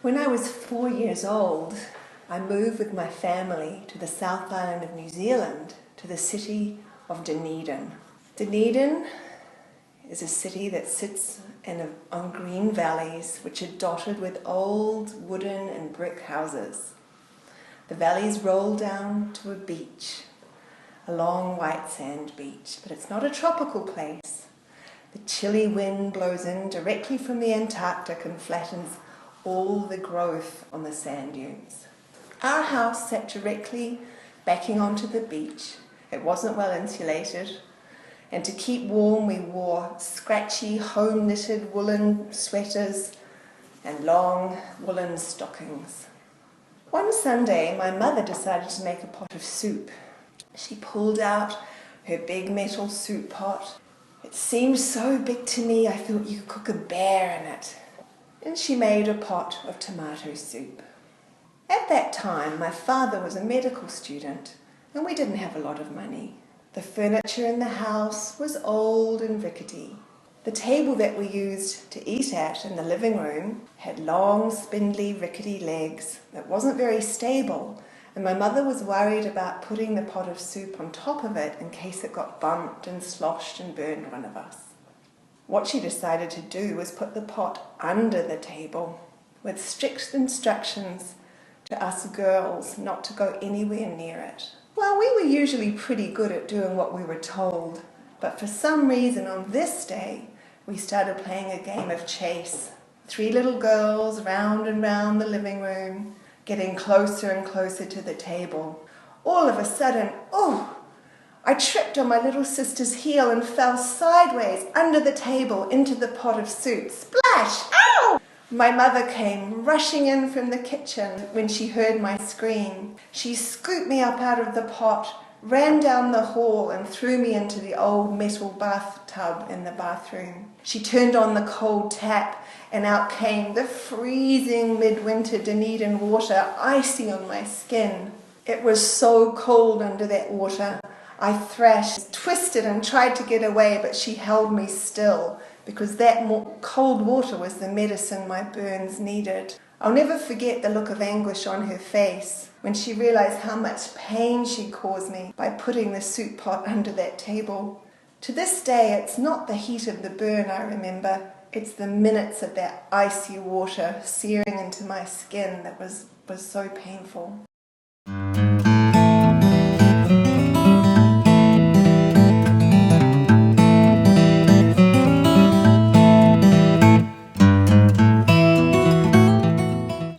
When I was 4 years old, I moved with my family to the South Island of New Zealand, to the city of Dunedin. Dunedin is a city that sits on green valleys which are dotted with old wooden and brick houses. The valleys roll down to a beach, a long white sand beach, but it's not a tropical place. The chilly wind blows in directly from the Antarctic and flattens all the growth on the sand dunes. Our house sat directly backing onto the beach. It wasn't well insulated, and to keep warm we wore scratchy home-knitted woolen sweaters and long woolen stockings. One Sunday my mother decided to make a pot of soup. She pulled out her big metal soup pot. It seemed so big to me I thought you could cook a bear in it. And she made a pot of tomato soup. At that time, my father was a medical student, and we didn't have a lot of money. The furniture in the house was old and rickety. The table that we used to eat at in the living room had long, spindly, rickety legs that wasn't very stable, and my mother was worried about putting the pot of soup on top of it in case it got bumped and sloshed and burned one of us. What she decided to do was put the pot under the table with strict instructions to us girls not to go anywhere near it. Well, we were usually pretty good at doing what we were told, but for some reason on this day we started playing a game of chase. 3 little girls round and round the living room, getting closer and closer to the table. All of a sudden, I tripped on my little sister's heel and fell sideways under the table into the pot of soup. Splash! Ow! My mother came rushing in from the kitchen when she heard my scream. She scooped me up out of the pot, ran down the hall and threw me into the old metal bathtub in the bathroom. She turned on the cold tap and out came the freezing midwinter Dunedin water, icy on my skin. It was so cold under that water. I thrashed, twisted and tried to get away, but she held me still because that cold water was the medicine my burns needed. I'll never forget the look of anguish on her face when she realized how much pain she'd caused me by putting the soup pot under that table. To this day, it's not the heat of the burn I remember, it's the minutes of that icy water searing into my skin that was so painful.